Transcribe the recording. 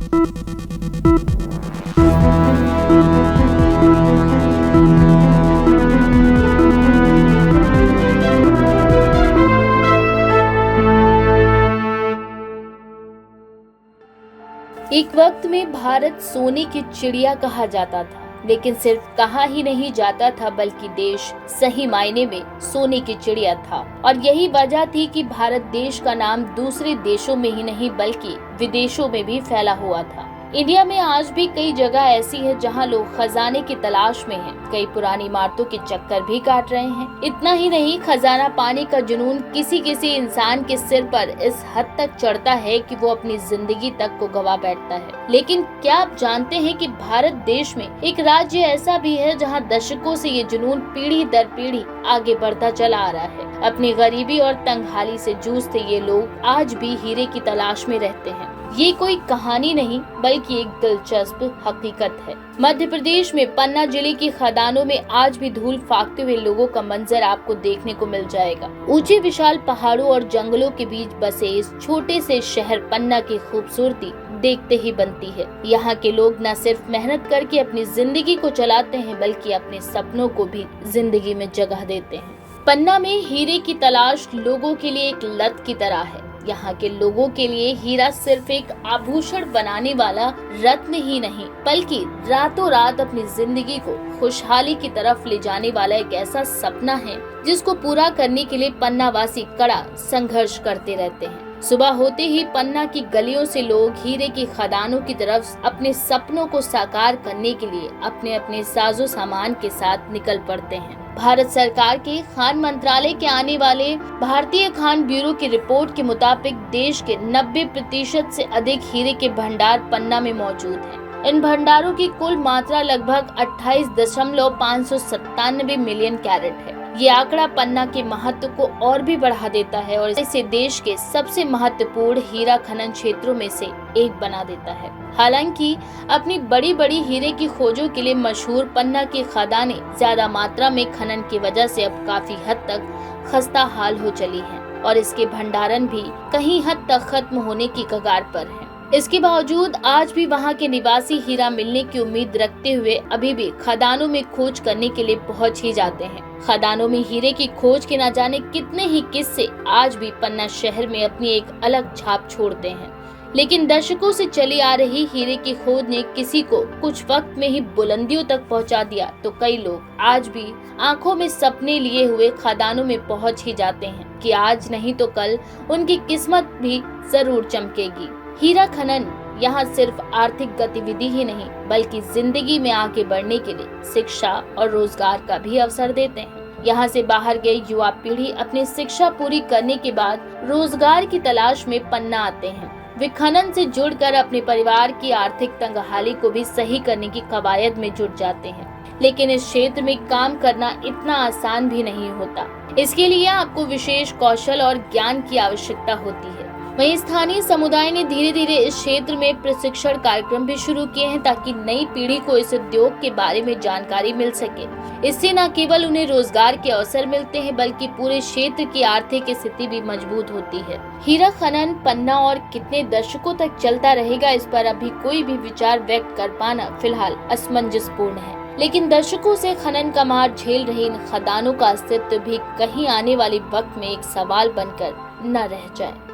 एक वक्त में भारत सोने की चिड़िया कहा जाता था, लेकिन सिर्फ कहा ही नहीं जाता था बल्कि देश सही मायने में सोने की चिड़िया था। और यही वजह थी कि भारत देश का नाम दूसरे देशों में ही नहीं बल्कि विदेशों में भी फैला हुआ था। इंडिया में आज भी कई जगह ऐसी है जहां लोग खजाने की तलाश में हैं, कई पुरानी इमारतों के चक्कर भी काट रहे हैं। इतना ही नहीं, खजाना पाने का जुनून किसी किसी इंसान के सिर पर इस हद तक चढ़ता है कि वो अपनी जिंदगी तक को गवा बैठता है। लेकिन क्या आप जानते हैं कि भारत देश में एक राज्य ऐसा भी है जहां दशकों से ये जुनून पीढ़ी दर पीढ़ी आगे बढ़ता चला आ रहा है। अपनी गरीबी और तंगहाली से जूझते ये लोग आज भी हीरे की तलाश में रहते हैं। ये कोई कहानी नहीं बल्कि एक दिलचस्प हकीकत है। मध्य प्रदेश में पन्ना जिले की खदानों में आज भी धूल फाकते हुए लोगों का मंजर आपको देखने को मिल जाएगा। ऊंचे विशाल पहाड़ों और जंगलों के बीच बसे इस छोटे से शहर पन्ना की खूबसूरती देखते ही बनती है। यहाँ के लोग न सिर्फ मेहनत करके अपनी जिंदगी को चलाते हैं बल्कि अपने सपनों को भी जिंदगी में जगह देते हैं। पन्ना में हीरे की तलाश लोगों के लिए एक लत की तरह है। यहाँ के लोगों के लिए हीरा सिर्फ एक आभूषण बनाने वाला रत्न ही नहीं बल्कि रातों रात अपनी जिंदगी को खुशहाली की तरफ ले जाने वाला एक ऐसा सपना है जिसको पूरा करने के लिए पन्ना वासी कड़ा संघर्ष करते रहते हैं। सुबह होते ही पन्ना की गलियों से लोग हीरे की खदानों की तरफ अपने सपनों को साकार करने के लिए अपने अपने साजो सामान के साथ निकल पड़ते हैं। भारत सरकार के खान मंत्रालय के आने वाले भारतीय खान ब्यूरो की रिपोर्ट के मुताबिक देश के 90% से अधिक हीरे के भंडार पन्ना में मौजूद हैं। इन भंडारों की कुल मात्रा लगभग 28.597 मिलियन कैरेट है। ये आंकड़ा पन्ना के महत्व को और भी बढ़ा देता है और इसे देश के सबसे महत्वपूर्ण हीरा खनन क्षेत्रों में से एक बना देता है। हालांकि अपनी बड़ी बड़ी हीरे की खोजों के लिए मशहूर पन्ना की खदानें ज्यादा मात्रा में खनन की वजह से अब काफी हद तक खस्ता हाल हो चली हैं और इसके भंडारण भी कहीं हद तक खत्म होने की कगार पर है। इसके बावजूद आज भी वहां के निवासी हीरा मिलने की उम्मीद रखते हुए अभी भी खदानों में खोज करने के लिए पहुंच ही जाते हैं। खदानों में हीरे की खोज के न जाने कितने ही किस्से आज भी पन्ना शहर में अपनी एक अलग छाप छोड़ते हैं। लेकिन दशकों से चली आ रही हीरे की खोज ने किसी को कुछ वक्त में ही बुलंदियों तक पहुंचा दिया तो कई लोग आज भी आंखों में सपने लिए हुए खदानों में पहुंच ही जाते हैं कि आज नहीं तो कल उनकी किस्मत भी जरूर चमकेगी। हीरा खनन यहाँ सिर्फ आर्थिक गतिविधि ही नहीं बल्कि जिंदगी में आगे बढ़ने के लिए शिक्षा और रोजगार का भी अवसर देते हैं। यहाँ से बाहर गई युवा पीढ़ी अपनी शिक्षा पूरी करने के बाद रोजगार की तलाश में पन्ना आते हैं। वे खनन से जुड़कर अपने परिवार की आर्थिक तंगहाली को भी सही करने की कवायद में जुट जाते हैं। लेकिन इस क्षेत्र में काम करना इतना आसान भी नहीं होता। इसके लिए आपको विशेष कौशल और ज्ञान की आवश्यकता होती है। वहीं स्थानीय समुदाय ने धीरे धीरे इस क्षेत्र में प्रशिक्षण कार्यक्रम भी शुरू किए हैं ताकि नई पीढ़ी को इस उद्योग के बारे में जानकारी मिल सके। इससे न केवल उन्हें रोजगार के अवसर मिलते हैं बल्कि पूरे क्षेत्र की आर्थिक स्थिति भी मजबूत होती है। हीरा खनन पन्ना और कितने दशकों तक चलता रहेगा इस पर अभी कोई भी विचार व्यक्त कर पाना फिलहाल असमंजसपूर्ण है। लेकिन दशकों से खनन का मार झेल रहे इन खदानों का अस्तित्व भी कहीं आने वाले वक्त में एक सवाल बनकर न रह जाए।